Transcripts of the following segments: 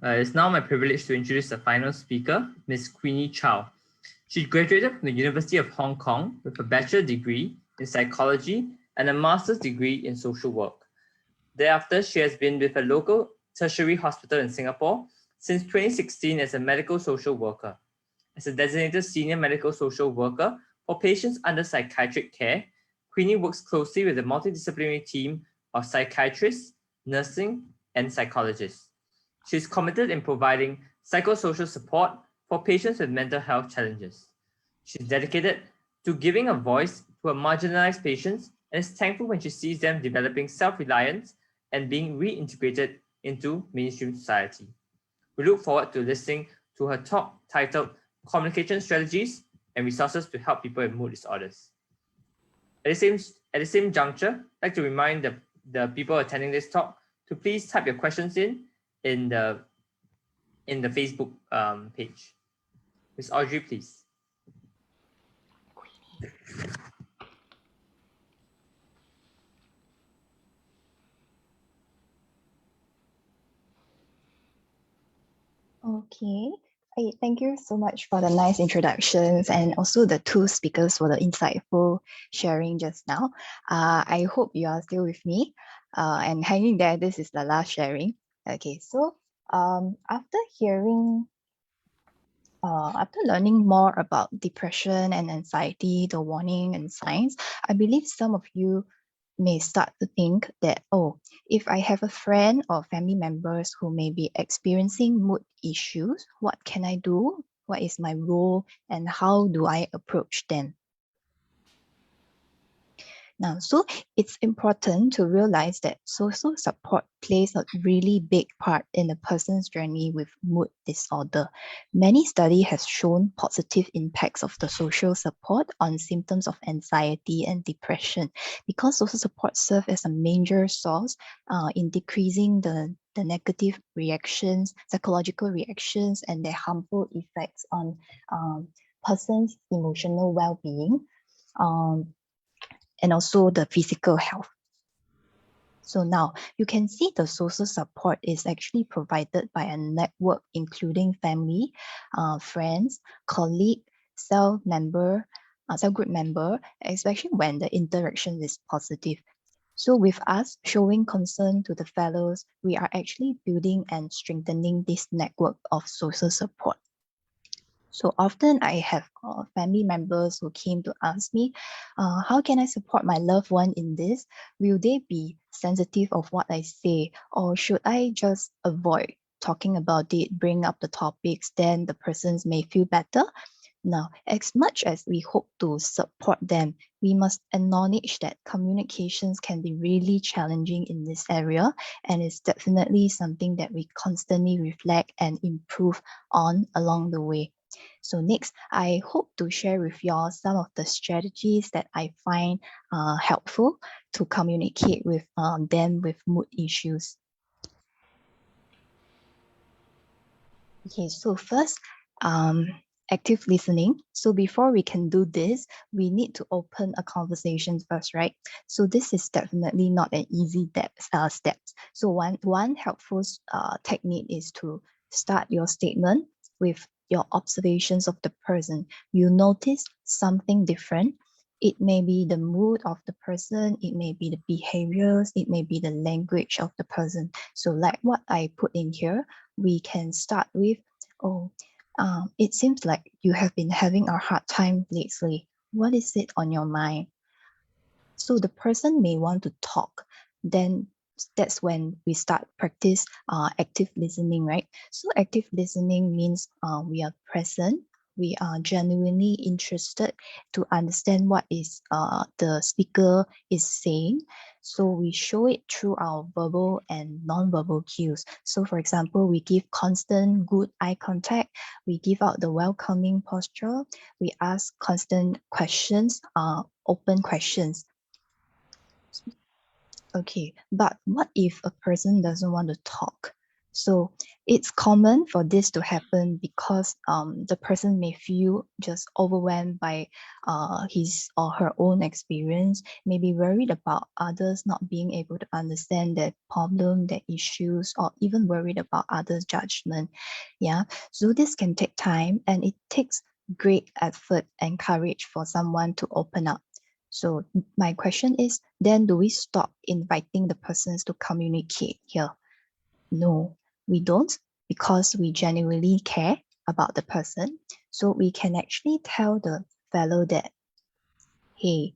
It's now my privilege to introduce the final speaker, Ms. Queenie Chow. She graduated from the University of Hong Kong with a bachelor degree in psychology and a master's degree in social work. Thereafter, she has been with a local tertiary hospital in Singapore since 2016 as a medical social worker. As a designated senior medical social worker for patients under psychiatric care, Queenie works closely with a multidisciplinary team of psychiatrists, nursing, and psychologists. She is committed in providing psychosocial support for patients with mental health challenges. She is dedicated to giving a voice to marginalized patients and is thankful when she sees them developing self-reliance and being reintegrated into mainstream society. We look forward to listening to her talk titled Communication Strategies and Resources to Help People with Mood Disorders. At the same juncture, I'd like to remind the people attending this talk to please type your questions in the Facebook page. Ms. Audrey, please. Okay. Hey, thank you so much for the nice introductions and also the two speakers for the insightful sharing just now. I hope you are still with me and hanging there. This is the last sharing. Okay, so after learning more about depression and anxiety, the warning and signs, I believe some of you may start to think that, oh, if I have a friend or family members who may be experiencing mood issues, what can I do? What is my role and how do I approach them? Now, so it's important to realize that social support plays a really big part in a person's journey with mood disorder. Many studies have shown positive impacts of the social support on symptoms of anxiety and depression because social support serves as a major source in decreasing the negative reactions, psychological reactions, and their harmful effects on person's emotional well-being. And also the physical health. So now you can see the social support is actually provided by a network including family, friends, colleague, cell group member, especially when the interaction is positive. So with us showing concern to the fellows, we are actually building and strengthening this network of social support. So often I have family members who came to ask me, how can I support my loved one in this? Will they be sensitive of what I say? Or should I just avoid talking about it, bring up the topics, then the persons may feel better? Now, as much as we hope to support them, we must acknowledge that communications can be really challenging in this area, and it's definitely something that we constantly reflect and improve on along the way. So next, I hope to share with y'all some of the strategies that I find helpful to communicate with them with mood issues. Okay, so first, active listening. So before we can do this, we need to open a conversation first, right? So this is definitely not an easy step. So one helpful technique is to start your statement with your observations of the person. You notice something different. It may be the mood of the person, it may be the behaviors, it may be the language of the person. So like what I put in here, we can start with, it seems like you have been having a hard time lately. What is it on your mind? So the person may want to talk, then that's when we start practice active listening, right? So active listening means we are present, we are genuinely interested to understand what is the speaker is saying. So we show it through our verbal and non-verbal cues. So for example, we give constant good eye contact, we give out the welcoming posture, we ask constant questions, open questions. Okay, but what if a person doesn't want to talk? So it's common for this to happen because the person may feel just overwhelmed by his or her own experience, may be worried about others not being able to understand their problem, their issues, or even worried about others' judgment. Yeah, so this can take time, and it takes great effort and courage for someone to open up. So my question is, then do we stop inviting the persons to communicate here? No, we don't, because we genuinely care about the person. So we can actually tell the fellow that, hey,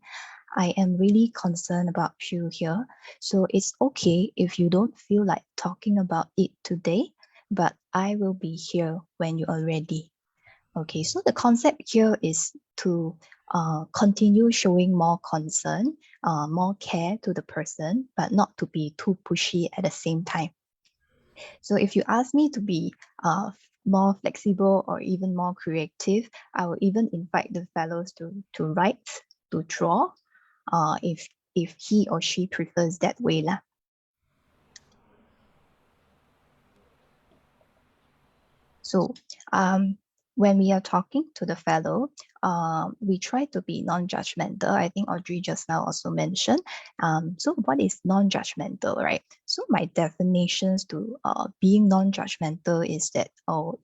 I am really concerned about you here. So it's okay if you don't feel like talking about it today, but I will be here when you are ready. Okay, so the concept here is to continue showing more concern, more care to the person, but not to be too pushy at the same time. So if you ask me to be more flexible or even more creative, I will even invite the fellows to write, to draw, if he or she prefers that way lah. So when we are talking to the fellow, we try to be non-judgmental. I think Audrey just now also mentioned. So what is non-judgmental, right? So my definitions to being non-judgmental is that,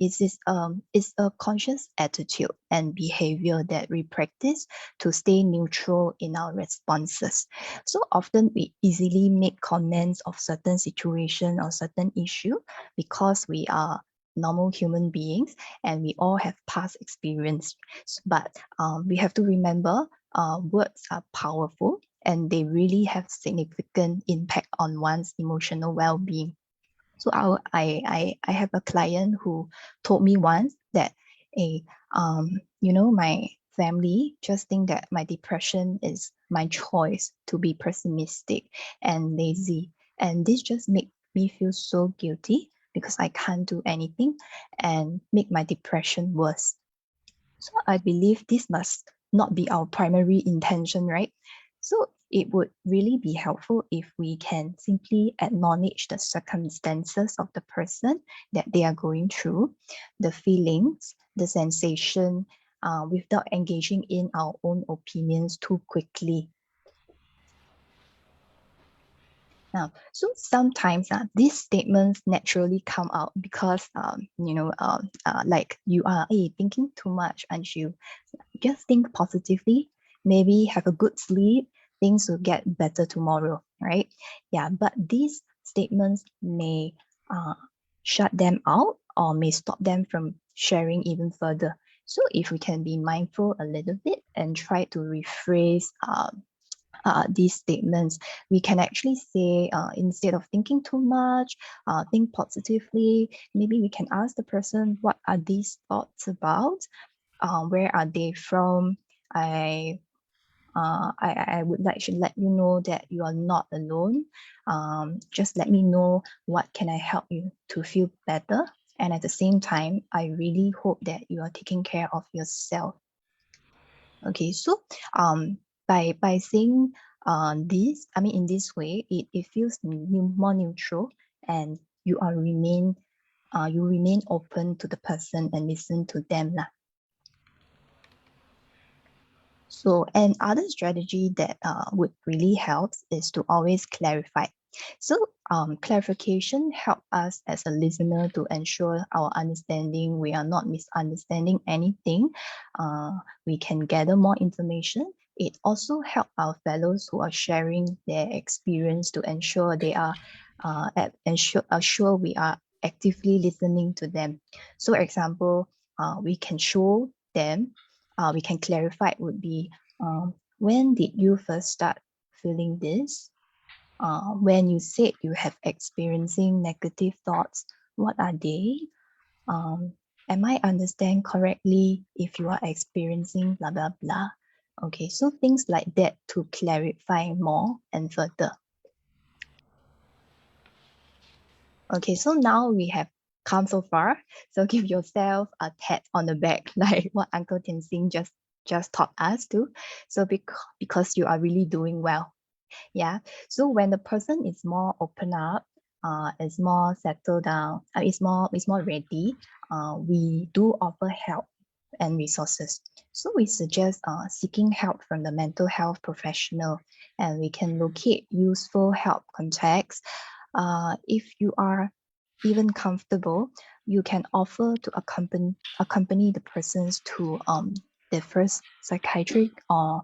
it's a conscious attitude and behavior that we practice to stay neutral in our responses. So often we easily make comments of certain situation or certain issue because we are normal human beings and we all have past experience. But we have to remember words are powerful and they really have significant impact on one's emotional well-being. So I have a client who told me once that, my family just think that my depression is my choice to be pessimistic and lazy. And this just make me feel so guilty because I can't do anything and make my depression worse. So I believe this must not be our primary intention, right? So it would really be helpful if we can simply acknowledge the circumstances of the person that they are going through, the feelings, the sensation, without engaging in our own opinions too quickly. Now, so sometimes these statements naturally come out because, like you are thinking too much, aren't you? Just think positively, maybe have a good sleep, things will get better tomorrow, right? Yeah, but these statements may shut them out or may stop them from sharing even further. So if we can be mindful a little bit and try to rephrase these statements, we can actually say, instead of thinking too much, think positively. Maybe we can ask the person, what are these thoughts about? Where are they from? I would like to let you know that you are not alone. Just let me know what can I help you to feel better. And at the same time, I really hope that you are taking care of yourself. Okay, so by saying this, I mean in this way, it feels more neutral, and you remain open to the person and listen to them lah. So another strategy that would really help is to always clarify. So clarification help us as a listener to ensure our understanding. We are not misunderstanding anything. We can gather more information. It also help our fellows who are sharing their experience to ensure they are assure we are actively listening to them. So example, we can show them, we can clarify would be, when did you first start feeling this? When you said you have experiencing negative thoughts, what are they? Am I understand correctly if you are experiencing blah, blah, blah? Okay, so things like that to clarify more and further. Okay, so now we have come so far. So give yourself a pat on the back, like what Uncle Tian Sing just taught us to. So because you are really doing well. Yeah. So when the person is more open up, is more settled down, is more ready, we do offer help and resources. So we suggest seeking help from the mental health professional, and we can locate useful help contacts. If you are even comfortable, you can offer to accompany the persons to their first psychiatric or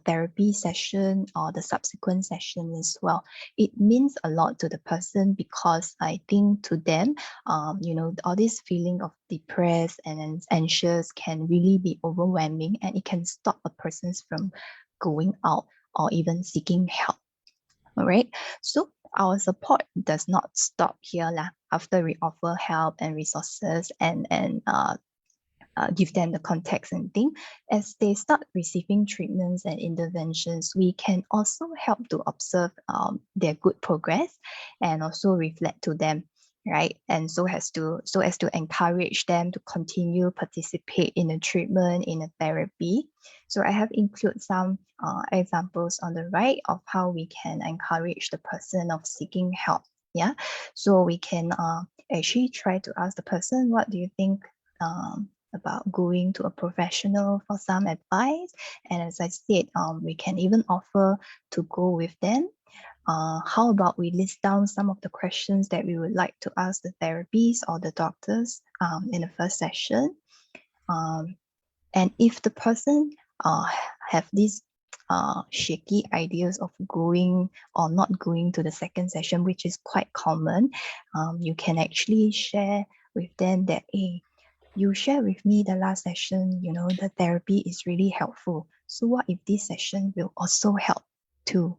therapy session or the subsequent session as well. It means a lot to the person because I think to them, all this feeling of depressed and anxious can really be overwhelming, and it can stop a person from going out or even seeking help. All right, so our support does not stop here after we offer help and resources and give them the context and thing. As they start receiving treatments and interventions, we can also help to observe their good progress and also reflect to them, right? And so as to encourage them to continue participate in the treatment, in the therapy. So I have included some examples on the right of how we can encourage the person of seeking help. Yeah, so we can actually try to ask the person, what do you think about going to a professional for some advice? And as I said, we can even offer to go with them. How about we list down some of the questions that we would like to ask the therapists or the doctors in the first session? And if the person have these shaky ideas of going or not going to the second session, which is quite common, you can actually share with them that, hey, you share with me the last session, the therapy is really helpful. So what if this session will also help too?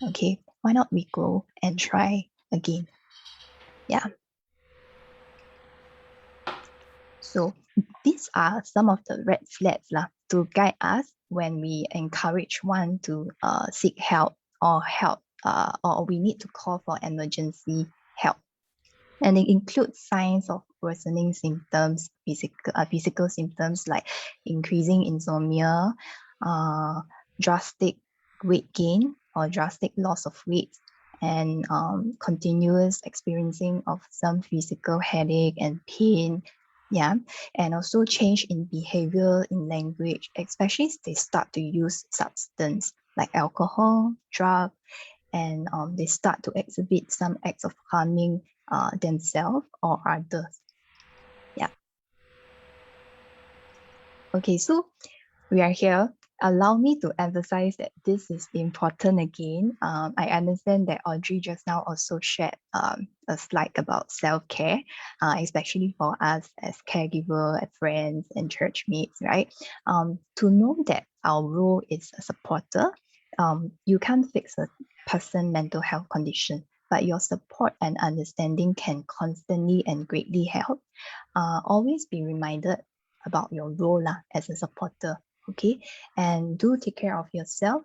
Okay, why not we go and try again? Yeah. So these are some of the red flags to guide us when we encourage one to seek help or we need to call for emergency help. And it includes signs of worsening symptoms, physical symptoms like increasing insomnia, drastic weight gain or drastic loss of weight, and continuous experiencing of some physical headache and pain. Yeah, and also change in behavior, in language, especially if they start to use substance like alcohol, drug, and they start to exhibit some acts of harming themselves or others. Yeah. Okay, so we are here. Allow me to emphasize that this is important again. I understand that Audrey just now also shared a slide about self-care, especially for us as caregiver, as friends, and church mates, right? To know that our role is a supporter, you can't fix a person's mental health condition, but your support and understanding can constantly and greatly help. Always be reminded about your role as a supporter, okay? And do take care of yourself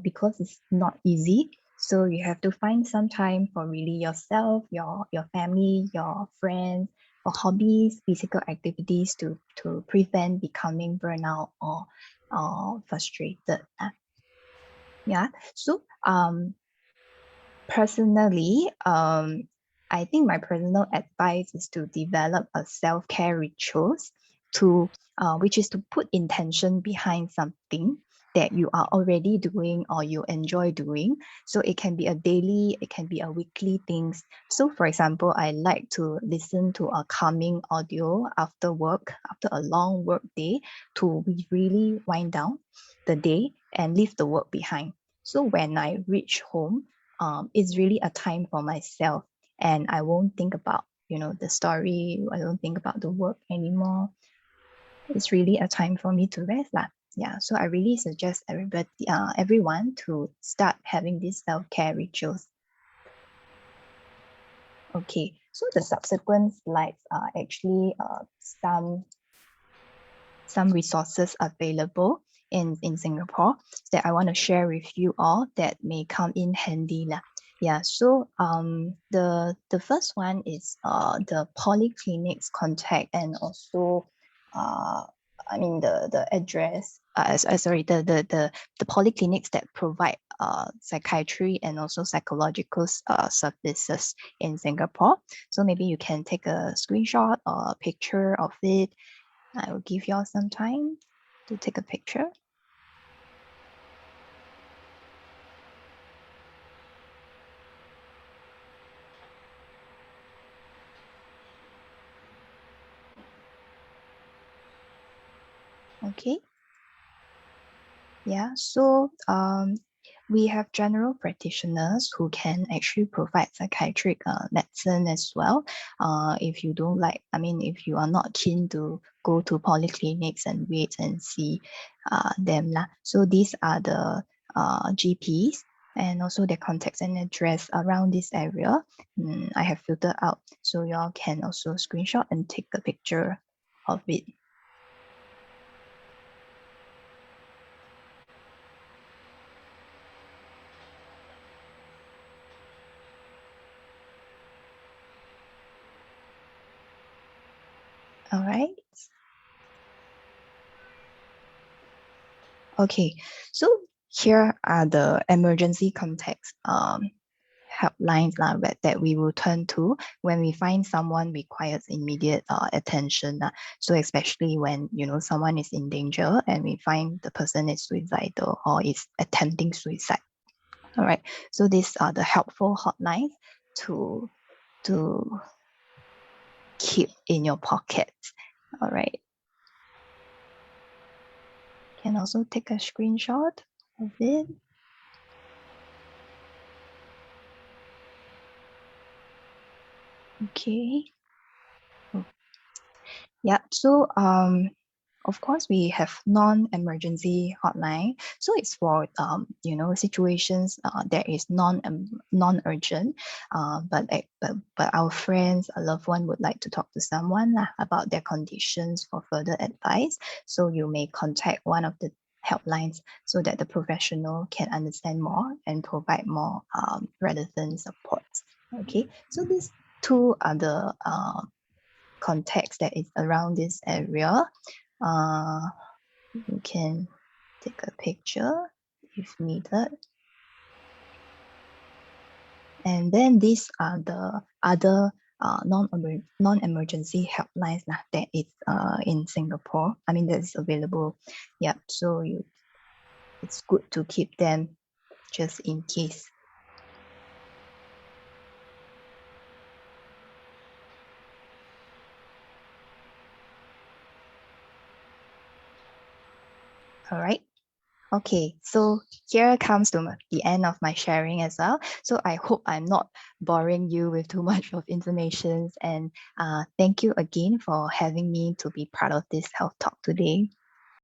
because it's not easy. So you have to find some time for really yourself, your family, your friends, for hobbies, physical activities to prevent becoming burnout or frustrated. Yeah, so personally, I think my personal advice is to develop a self-care rituals to which is to put intention behind something that you are already doing or you enjoy doing. So it can be a daily, it can be a weekly things. So for example, I like to listen to a calming audio after work, after a long work day, to really wind down the day and leave the work behind. So when I reach home, it's really a time for myself, and I won't think about the story. I don't think about the work anymore. It's really a time for me to rest lah. Yeah, so I really suggest everyone to start having these self-care rituals. Okay, so the subsequent slides are actually some resources available in Singapore that I want to share with you all that may come in handy lah. Yeah, so the first one is the polyclinics contact and also I mean the address, sorry, the polyclinics that provide psychiatry and also psychological services in Singapore. So maybe you can take a screenshot or a picture of it. I will give you all some time to take a picture. Okay. Yeah, so we have general practitioners who can actually provide psychiatric medicine as well. If you don't like, I mean, if you are not keen to go to polyclinics and wait and see them lah. So these are the GPs and also their contacts and address around this area. I have filtered out, so y'all can also screenshot and take a picture of it. All right. Okay, so here are the emergency contacts helplines that we will turn to when we find someone requires immediate attention. So especially when someone is in danger and we find the person is suicidal or is attempting suicide. All right, so these are the helpful hotlines to keep in your pocket. All right. Can also take a screenshot of it. Okay. Yeah, so of course we have non-emergency hotline. So it's for situations that is non-urgent, but our friends, a loved one would like to talk to someone about their conditions for further advice. So you may contact one of the helplines so that the professional can understand more and provide more relevant support. Okay, so these two are the context that is around this area. You can take a picture if needed. And then these are the other non-emergency helplines that is in Singapore. I mean, that is available. Yeah, so it's good to keep them just in case. All right. Okay, so here comes to the end of my sharing as well. So I hope I'm not boring you with too much of information, and thank you again for having me to be part of this health talk today.